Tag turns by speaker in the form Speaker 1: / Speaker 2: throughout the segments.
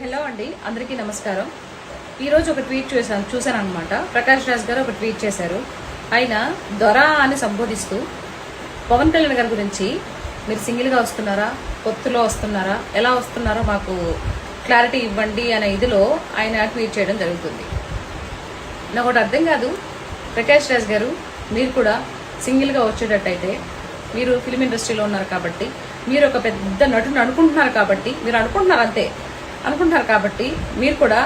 Speaker 1: Hello అండి, అందరికీ నమస్కారం. ఈరోజు ఒక ట్వీట్ చూశాను అనమాట. ప్రకాష్ రాజ్ గారు ఒక ట్వీట్ చేశారు. ఆయన దొర అని సంబోధిస్తూ పవన్ కళ్యాణ్ గారి గురించి మీరు సింగిల్గా వస్తున్నారా, పొత్తులో వస్తున్నారా, ఎలా వస్తున్నారో మాకు క్లారిటీ ఇవ్వండి అనే ఇదిలో ఆయన ట్వీట్ చేయడం జరుగుతుంది. నాకు ఒకటి అర్థం కాదు, ప్రకాష్ రాజ్ గారు మీరు కూడా సింగిల్గా వచ్చేటట్టయితే మీరు ఫిలిం ఇండస్ట్రీలో ఉన్నారు కాబట్టి, మీరు ఒక పెద్ద నటుని అనుకుంటున్నారు కాబట్టి, మీరు అనుకుంటున్నారు కాబట్టి మీరు కూడా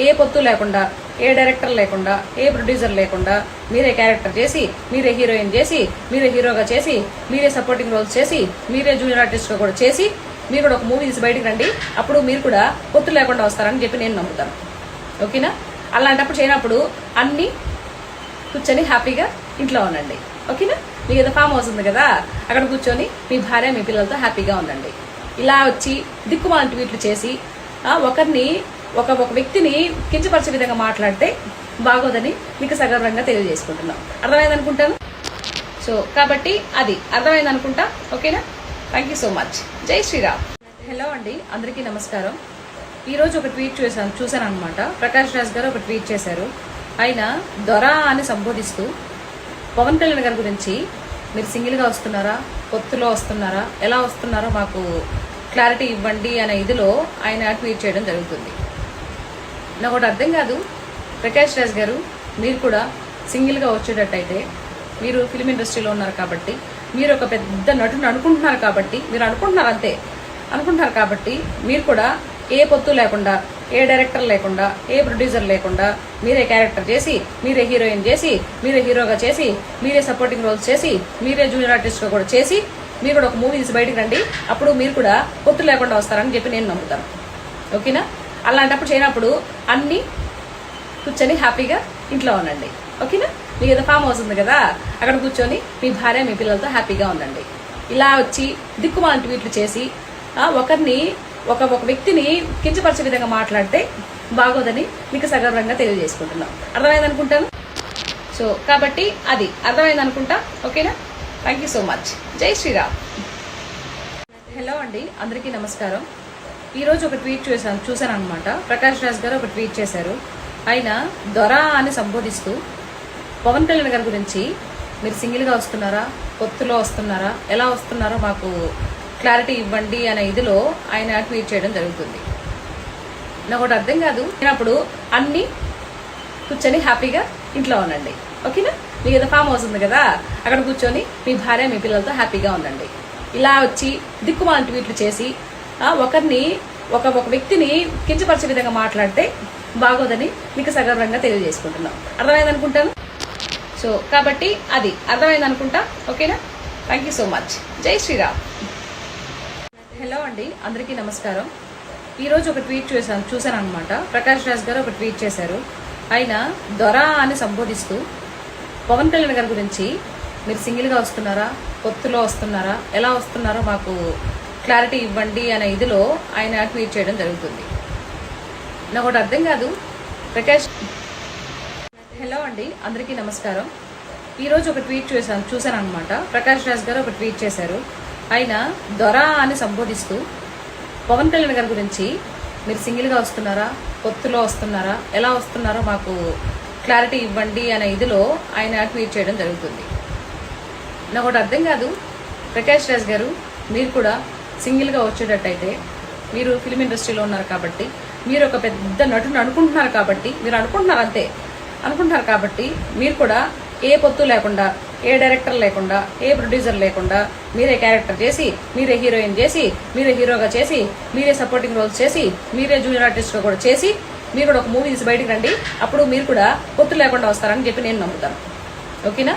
Speaker 1: ఏ పొత్తు లేకుండా, ఏ డైరెక్టర్ లేకుండా, ఏ ప్రొడ్యూసర్ లేకుండా మీరే క్యారెక్టర్ చేసి, మీరే హీరోయిన్ చేసి, మీరే హీరోగా చేసి, మీరే సపోర్టింగ్ రోల్స్ చేసి, మీరే జూనియర్ ఆర్టిస్ట్గా కూడా చేసి, మీరు కూడా ఒక మూవీ తీసి బయటికి రండి. అప్పుడు మీరు కూడా పొత్తు లేకుండా వస్తారని చెప్పి నేను నమ్ముతాను. ఓకేనా? అలాంటప్పుడు చేయనప్పుడు అన్నీ కూర్చొని హ్యాపీగా ఇంట్లో ఉండండి. ఓకేనా? మీకు ఏదో ఫామ్ హౌస్ ఉంది కదా, అక్కడ కూర్చొని మీ భార్య మీ పిల్లలతో హ్యాపీగా ఉండండి. ఇలా వచ్చి దిక్కుమాల ట్వీట్లు చేసి ఒక వ్యక్తిని కించపరిచే విధంగా మాట్లాడితే బాగోదని మీకు సగర్వంగా తెలియజేసుకుంటున్నాం. అర్థమైందనుకుంటాను. సో కాబట్టి అది అర్థమైందనుకుంటా. ఓకేనా? Thank you so much. జై శ్రీరామ్. హలో అండి, అందరికీ నమస్కారం. ఈరోజు ఒక ట్వీట్ చూశాను అనమాట. ప్రకాష్ రాజ్ గారు ఒక ట్వీట్ చేశారు. ఆయన దొర అని సంబోధిస్తూ పవన్ కళ్యాణ్ గారి గురించి మీరు సింగిల్గా వస్తున్నారా, పొత్తులో వస్తున్నారా, ఎలా వస్తున్నారో మాకు క్లారిటీ ఇవ్వండి అనే ఇదిలో ఆయన ట్వీట్ చేయడం జరుగుతుంది. నాకు ఒకటి అర్థం కాదు, ప్రకాష్ రాజ్ గారు మీరు కూడా సింగిల్గా వచ్చేటట్టయితే మీరు ఫిలిం ఇండస్ట్రీలో ఉన్నారు కాబట్టి, మీరు ఒక పెద్ద నటుని అనుకుంటున్నారు కాబట్టి, మీరు అనుకుంటున్నారు కాబట్టి మీరు కూడా ఏ పొత్తు లేకుండా, ఏ డైరెక్టర్ లేకుండా, ఏ ప్రొడ్యూసర్ లేకుండా మీరే క్యారెక్టర్ చేసి, మీరే హీరోయిన్ చేసి, మీరే హీరోగా చేసి, మీరే సపోర్టింగ్ రోల్స్ చేసి, మీరే జూనియర్ ఆర్టిస్ట్గా కూడా చేసి, మీరు కూడా ఒక మూవీ తీసి బయటికి రండి. అప్పుడు మీరు కూడా పొత్తు లేకుండా వస్తారని చెప్పి నేను నమ్ముతాను. ఓకేనా? అలాంటప్పుడు చేయనప్పుడు అన్నీ కూర్చొని హ్యాపీగా ఇంట్లో ఉండండి. ఓకేనా? మీకు ఏదో ఫామ్ హౌస్ ఉంది కదా, అక్కడ కూర్చొని మీ భార్య మీ పిల్లలతో హ్యాపీగా ఉండండి. ఇలా వచ్చి దిక్కుమాల ట్వీట్లు చేసి ఒక వ్యక్తిని కించపరిచే విధంగా మాట్లాడితే బాగోదని మీకు సగర్వంగా తెలియజేసుకుంటున్నాం. అర్థమైందనుకుంటాను. సో కాబట్టి అది అర్థమైందనుకుంటా. ఓకేనా? Thank you so much. జై శ్రీరామ్. హలో అండి, అందరికీ నమస్కారం. ఈరోజు ఒక ట్వీట్ చూశాను అనమాట. ప్రకాష్ రాజ్ గారు ఒక ట్వీట్ చేశారు. ఆయన దొర అని సంబోధిస్తూ పవన్ కళ్యాణ్ గారి గురించి మీరు సింగిల్గా వస్తున్నారా, పొత్తులో వస్తున్నారా, ఎలా వస్తున్నారో మాకు క్లారిటీ ఇవ్వండి అనే ఇదిలో ఆయన ట్వీట్ చేయడం జరుగుతుంది. నాకు ఒకటి అర్థం కాదు, అప్పుడు అన్నీ కూర్చొని హ్యాపీగా ఇంట్లో ఉండండి. ఓకేనా? మీకు ఏదో ఫామ్ హౌస్ ఉంది కదా, అక్కడ కూర్చొని మీ భార్య మీ పిల్లలతో హ్యాపీగా ఉండండి. ఇలా వచ్చి దిక్కుమాల ట్వీట్లు చేసి ఒక వ్యక్తిని కించపరిచే విధంగా మాట్లాడితే బాగోదని మీకు సగర్వంగా తెలియజేసుకుంటున్నాం. అర్థమైందనుకుంటాను. సో కాబట్టి అది అర్థమైందనుకుంటా. ఓకేనా? Thank you so much. జై శ్రీరామ్. హలో అండి, అందరికీ నమస్కారం. ఈరోజు ఒక ట్వీట్ చూశాను అనమాట. ప్రకాష్ రాజ్ గారు ఒక ట్వీట్ చేశారు. ఆయన దొర అని సంబోధిస్తూ పవన్ కళ్యాణ్ గారి గురించి మీరు సింగిల్గా వస్తున్నారా, పొత్తులో వస్తున్నారా, ఎలా వస్తున్నారో మాకు క్లారిటీ ఇవ్వండి అనే ఇదిలో ఆయన ట్వీట్ చేయడం జరుగుతుంది. నాకు ఒకటి అర్థం కాదు, హలో అండి, అందరికీ నమస్కారం. ఈరోజు ఒక ట్వీట్ చూశాను అనమాట. ప్రకాష్ రాజ్ గారు ఒక ట్వీట్ చేశారు. ఆయన దొర అని సంబోధిస్తూ పవన్ కళ్యాణ్ గారి గురించి మీరు సింగిల్గా వస్తున్నారా, పొత్తులో వస్తున్నారా, ఎలా వస్తున్నారో మాకు క్లారిటీ ఇవ్వండి అనే ఇదిలో ఆయన ట్వీట్ చేయడం జరుగుతుంది. నాకు ఒకటి అర్థం కాదు, ప్రకాష్ రాజ్ గారు మీరు కూడా సింగిల్గా వచ్చేటట్టయితే మీరు ఫిలిం ఇండస్ట్రీలో ఉన్నారు కాబట్టి, మీరు ఒక పెద్ద నటుని అనుకుంటున్నారు కాబట్టి, మీరు అనుకుంటున్నారు కాబట్టి మీరు కూడా ఏ పొత్తు లేకుండా, ఏ డైరెక్టర్ లేకుండా, ఏ ప్రొడ్యూసర్ లేకుండా మీరే క్యారెక్టర్ చేసి, మీరే హీరోయిన్ చేసి, మీరే హీరోగా చేసి, మీరే సపోర్టింగ్ రోల్స్ చేసి, మీరే జూనియర్ ఆర్టిస్ట్గా కూడా చేసి, మీరు కూడా ఒక మూవీ తీసి బయటికి రండి. అప్పుడు మీరు కూడా పొత్తు లేకుండా వస్తారని చెప్పి నేను నమ్ముతాను. ఓకేనా?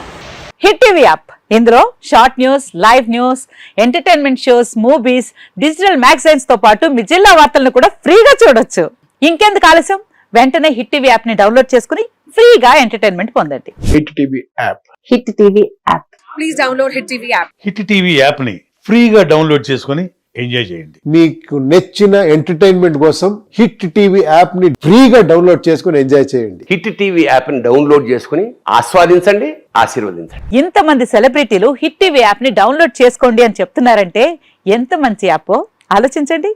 Speaker 2: హిట్ టీవీ యాప్, ఇందులో short news, live news, entertainment shows, movies, digital magazines తో పాటు మీ జిల్లా వార్తలను కూడా ఫ్రీగా చూడొచ్చు. ఇంకెందుకు ఆలస్యం? వెంటనే హిట్ టీవీ యాప్ ని డౌన్లోడ్ చేసుకుని ఫ్రీగా ఎంటర్టైన్మెంట్ పొందండి.
Speaker 3: Hit TV app.
Speaker 2: Hit TV app.
Speaker 1: Please download hit TV app.
Speaker 4: Hit TV app ని ఫ్రీగా డౌన్లోడ్ చేసుకుని ఎంజాయ్ చేయండి.
Speaker 3: మీకు నచ్చిన ఎంటర్టైన్మెంట్ కోసం హిట్ టీవీ యాప్ ని ఫ్రీగా డౌన్లోడ్ చేసుకుని ఎంజాయ్ చేయండి.
Speaker 5: హిట్ టీవీ యాప్ ని డౌన్లోడ్ చేసుకుని ఆస్వాదించండి, ఆశీర్వదించండి.
Speaker 2: ఇంతమంది సెలబ్రిటీలు హిట్ టీవీ యాప్ ని డౌన్లోడ్ చేసుకోండి అని చెప్తున్నారంటే ఎంత మంచి యాప్ ఆలోచించండి.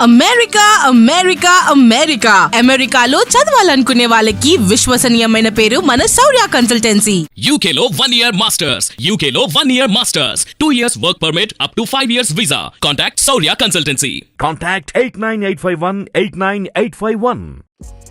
Speaker 6: అమెరికా అమెరికా అమెరికా అమెరికాలో చదవాలనుకునే వాళ్ళకి విశ్వసనీయమైన పేరు మన శౌర్య consultancy.
Speaker 7: UK Law 1 Year Masters. UK Law 1 Year Masters. 2 years work permit up to 5 years visa. Contact Saurya Consultancy.
Speaker 8: Contact 89851 89851.